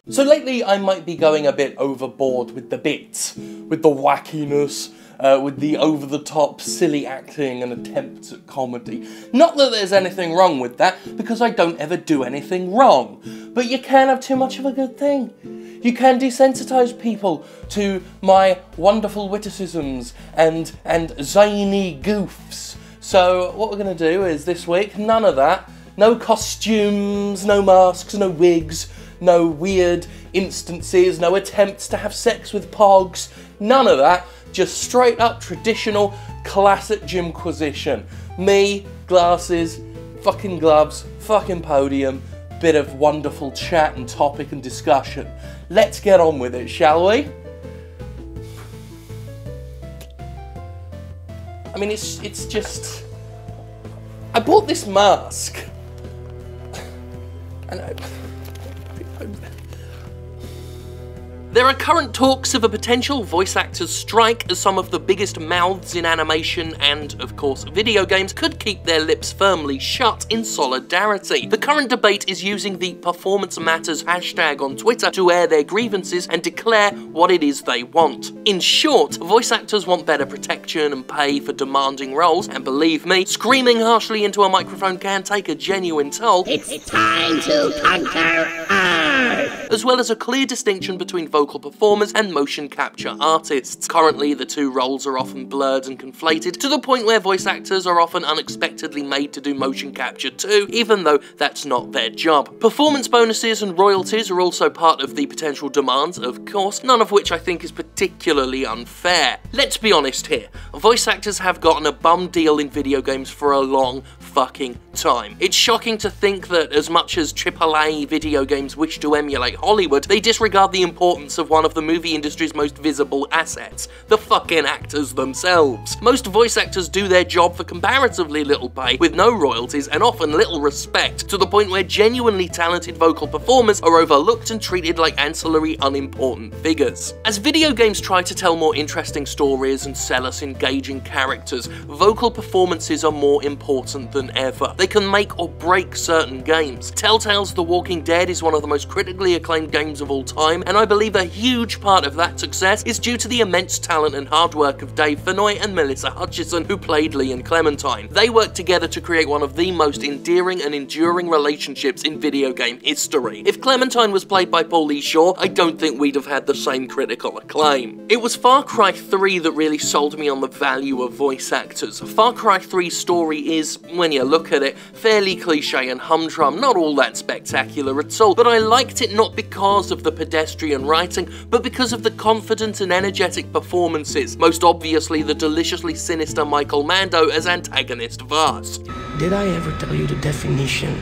So lately I might be going a bit overboard with the bits, with the wackiness, with the over-the-top silly acting and attempts at comedy. Not that there's anything wrong with that, because I don't ever do anything wrong. But you can't have too much of a good thing. You can desensitise people to my wonderful witticisms and zany goofs. So what we're going to do is this week, none of that. No costumes, no masks, no wigs, no weird instances, no attempts to have sex with pogs, none of that. Just straight up traditional classic Jimquisition. Me, glasses, fucking gloves, fucking podium, bit of wonderful chat and topic and discussion. Let's get on with it, shall we? I mean, it's just... I bought this mask. And there are current talks of a potential voice actors' strike, as some of the biggest mouths in animation and, of course, video games could keep their lips firmly shut in solidarity. The current debate is using the Performance Matters hashtag on Twitter to air their grievances and declare what it is they want. In short, voice actors want better protection and pay for demanding roles, and believe me, screaming harshly into a microphone can take a genuine toll. It's time to conquer Earth! As well as a clear distinction between vocal performers and motion capture artists. Currently, the two roles are often blurred and conflated, to the point where voice actors are often unexpectedly made to do motion capture too, even though that's not their job. Performance bonuses and royalties are also part of the potential demands, of course, none of which I think is particularly unfair. Let's be honest here, voice actors have gotten a bum deal in video games for a long fucking time. It's shocking to think that as much as AAA video games wish to emulate Hollywood, they disregard the importance of one of the movie industry's most visible assets, the fucking actors themselves. Most voice actors do their job for comparatively little pay, with no royalties and often little respect, to the point where genuinely talented vocal performers are overlooked and treated like ancillary, unimportant figures. As video games try to tell more interesting stories and sell us engaging characters, vocal performances are more important than ever. They can make or break certain games. Telltale's The Walking Dead is one of the most critically acclaimed games of all time, and I believe a huge part of that success is due to the immense talent and hard work of Dave Fennoy and Melissa Hutchison, who played Lee and Clementine. They worked together to create one of the most endearing and enduring relationships in video game history. If Clementine was played by Pauly Shore, I don't think we'd have had the same critical acclaim. It was Far Cry 3 that really sold me on the value of voice actors. Far Cry 3's story is, when you look at it, fairly cliche and humdrum, not all that spectacular at all, but I liked it not because of the pedestrian writing, but because of the confident and energetic performances, most obviously the deliciously sinister Michael Mando as antagonist Vars. Did I ever tell you the definition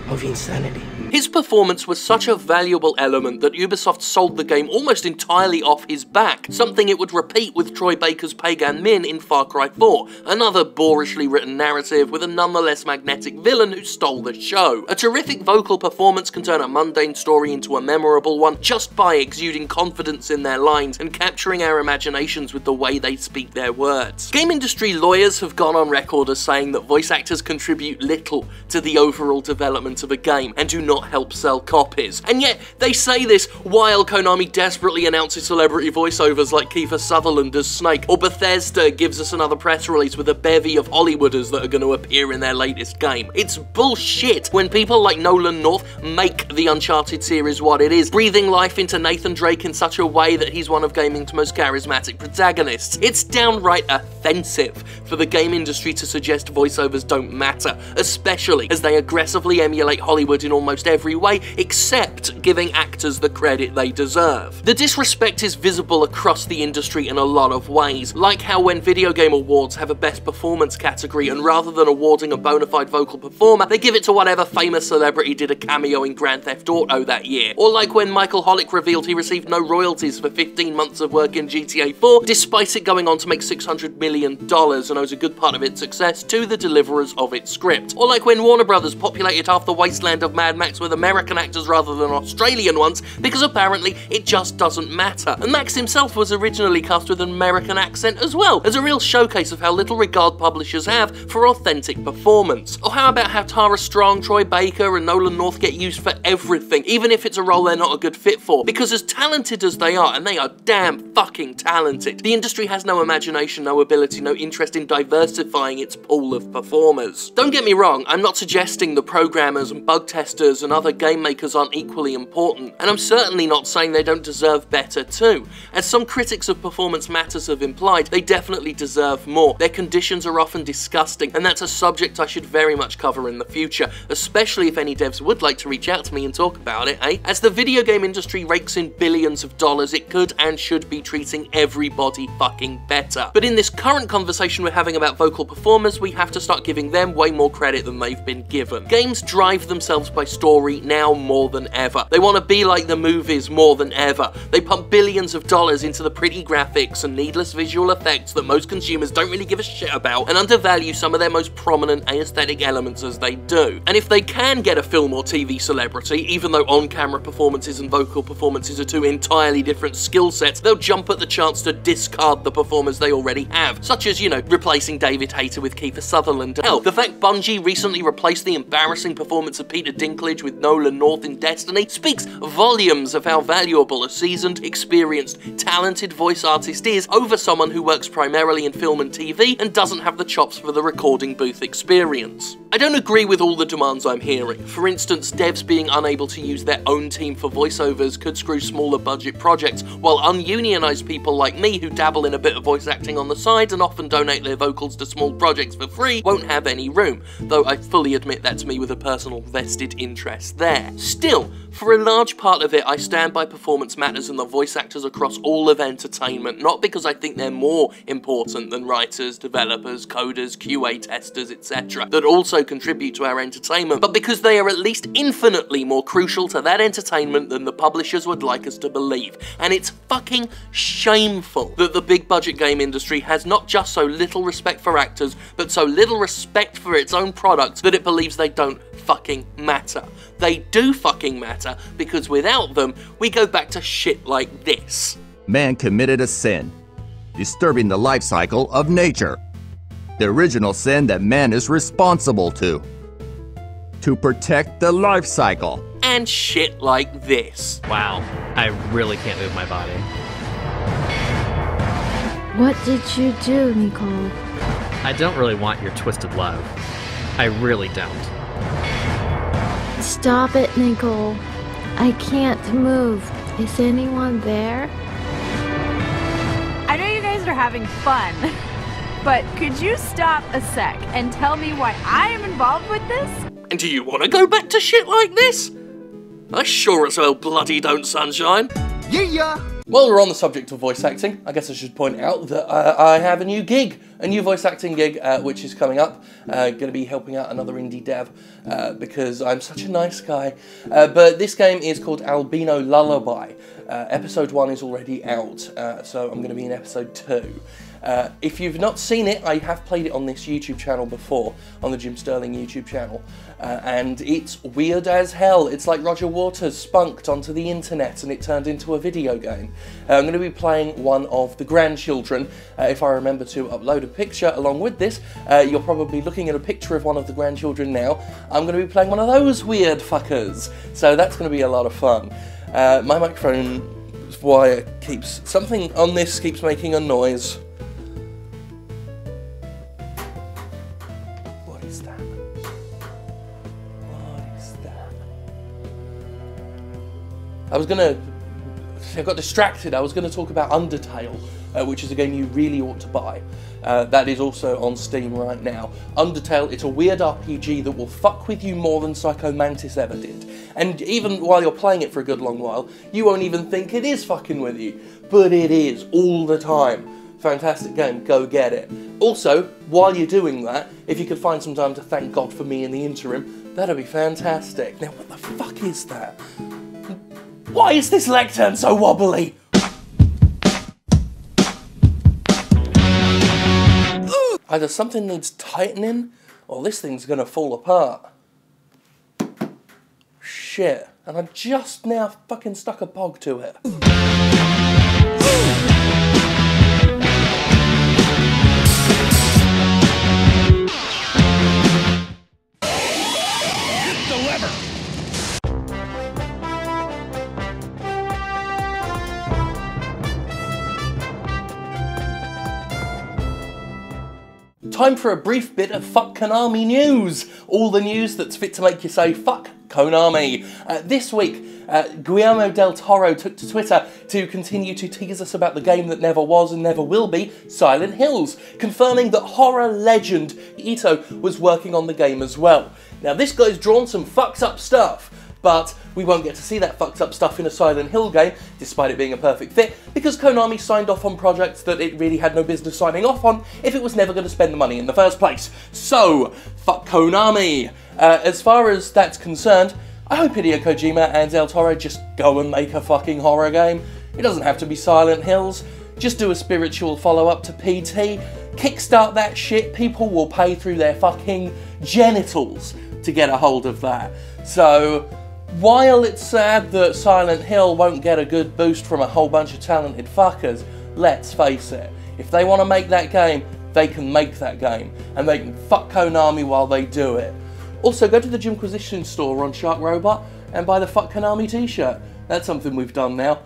of insanity? His performance was such a valuable element that Ubisoft sold the game almost entirely off his back, something it would repeat with Troy Baker's Pagan Min in Far Cry 4, another boorishly written narrative with a nonetheless magnetic villain who stole the show. A terrific vocal performance can turn a mundane story into a memorable one just by exuding confidence in their lines and capturing our imaginations with the way they speak their words. Game industry lawyers have gone on record as saying that voice actors contribute little to the overall development of a game and do not help sell copies. And yet, they say this while Konami desperately announces celebrity voiceovers like Kiefer Sutherland as Snake, or Bethesda gives us another press release with a bevy of Hollywooders that are going to appear in their latest game. It's bullshit when people like Nolan North make the Uncharted series what it is, breathing life into Nathan Drake in such a way that he's one of gaming's most charismatic protagonists. It's downright offensive for the game industry to suggest voiceovers don't matter, especially as they aggressively emulate Hollywood in almost every way except giving actors the credit they deserve. The disrespect is visible across the industry in a lot of ways, like how when video game awards have a best performance category and rather than awarding a bona fide vocal performer, they give it to whatever famous celebrity did a cameo in Grand Theft Auto that year. Or like when Michael Hollick revealed he received no royalties for 15 months of work in GTA 4, despite it going on to make $600 million and owes a good part of its success to the deliverers of its script. Or like when Warner Brothers populated half the the wasteland of Mad Max with American actors rather than Australian ones, because apparently it just doesn't matter. And Max himself was originally cast with an American accent as well, as a real showcase of how little regard publishers have for authentic performance. Or how about how Tara Strong, Troy Baker and Nolan North get used for everything, even if it's a role they're not a good fit for, because as talented as they are, and they are damn fucking talented, the industry has no imagination, no ability, no interest in diversifying its pool of performers. Don't get me wrong, I'm not suggesting the programmers and bug testers and other game makers aren't equally important, and I'm certainly not saying they don't deserve better too. As some critics of performance matters have implied, they definitely deserve more. Their conditions are often disgusting, and that's a subject I should very much cover in the future, especially if any devs would like to reach out to me and talk about it, eh? As the video game industry rakes in billions of dollars, it could and should be treating everybody fucking better. But in this current conversation we're having about vocal performers, we have to start giving them way more credit than they've been given. Games drive themselves by story now more than ever. They want to be like the movies more than ever. They pump billions of dollars into the pretty graphics and needless visual effects that most consumers don't really give a shit about, and undervalue some of their most prominent aesthetic elements as they do. And if they can get a film or TV celebrity, even though on-camera performances and vocal performances are two entirely different skill sets, they'll jump at the chance to discard the performers they already have, such as, you know, replacing David Hayter with Kiefer Sutherland. Hell, the fact Bungie recently replaced the embarrassing performance of Peter Dinklage with Nolan North in Destiny speaks volumes of how valuable a seasoned, experienced, talented voice artist is over someone who works primarily in film and TV and doesn't have the chops for the recording booth experience. I don't agree with all the demands I'm hearing. For instance, devs being unable to use their own team for voiceovers could screw smaller budget projects, while ununionized people like me who dabble in a bit of voice acting on the side and often donate their vocals to small projects for free won't have any room, though I fully admit that's me with a personal vested interest there. Still, for a large part of it, I stand by performance matters and the voice actors across all of entertainment, not because I think they're more important than writers, developers, coders, QA testers, etc., that also contribute to our entertainment, but because they are at least infinitely more crucial to that entertainment than the publishers would like us to believe. And it's fucking shameful that the big budget game industry has not just so little respect for actors, but so little respect for its own products that it believes they don't fucking matter. They do fucking matter, because without them, we go back to shit like this. Man committed a sin, disturbing the life cycle of nature. The original sin that man is responsible to protect the life cycle. And shit like this. Wow, I really can't move my body. What did you do, Nicole? I don't really want your twisted love. I really don't. Stop it, Nicole. I can't move. Is anyone there? I know you guys are having fun, but could you stop a sec and tell me why I am involved with this? And do you want to go back to shit like this? I sure as hell bloody don't, sunshine. Yeah. While we're on the subject of voice acting, I guess I should point out that I have a new gig, a new voice acting gig, which is coming up. Going to be helping out another indie dev, because I'm such a nice guy. But this game is called Albino Lullaby. Episode 1 is already out, so I'm going to be in episode 2. If you've not seen it, I have played it on this YouTube channel before, on the Jim Sterling YouTube channel, and it's weird as hell. It's like Roger Waters spunked onto the internet and it turned into a video game. I'm going to be playing one of the grandchildren. If I remember to upload a picture along with this, you're probably looking at a picture of one of the grandchildren now. I'm going to be playing one of those weird fuckers, so that's going to be a lot of fun. My microphone wire keeps, something on this keeps making a noise. What is that? What is that? I got distracted. I was going to talk about Undertale, which is a game you really ought to buy. That is also on Steam right now. Undertale, it's a weird RPG that will fuck with you more than Psycho Mantis ever did. And even while you're playing it for a good long while, you won't even think it is fucking with you. But it is, all the time. Fantastic game, go get it. Also, while you're doing that, if you could find some time to thank God for me in the interim, that'd be fantastic. Now, what the fuck is that? Why is this lectern so wobbly? Either something needs tightening, or this thing's gonna fall apart. shit, and I just now fucking stuck a pog to it. Time for a brief bit of fuck Konami news. All the news that's fit to make you say fuck Konami. This week, Guillermo del Toro took to Twitter to continue to tease us about the game that never was and never will be, Silent Hills, confirming that horror legend Ito was working on the game as well. Now this guy's drawn some fucked up stuff, but we won't get to see that fucked up stuff in a Silent Hill game, despite it being a perfect fit, because Konami signed off on projects that it really had no business signing off on if it was never going to spend the money in the first place. So, fuck Konami! As far as that's concerned, I hope Hideo Kojima and Del Toro just go and make a fucking horror game. It doesn't have to be Silent Hills, just do a spiritual follow-up to PT, kickstart that shit, people will pay through their fucking genitals to get a hold of that. So, while it's sad that Silent Hill won't get a good boost from a whole bunch of talented fuckers, let's face it, if they want to make that game, they can make that game, and they can fuck Konami while they do it. Also, go to the Jimquisition store on Shark Robot and buy the Fuck Konami t-shirt. That's something we've done now.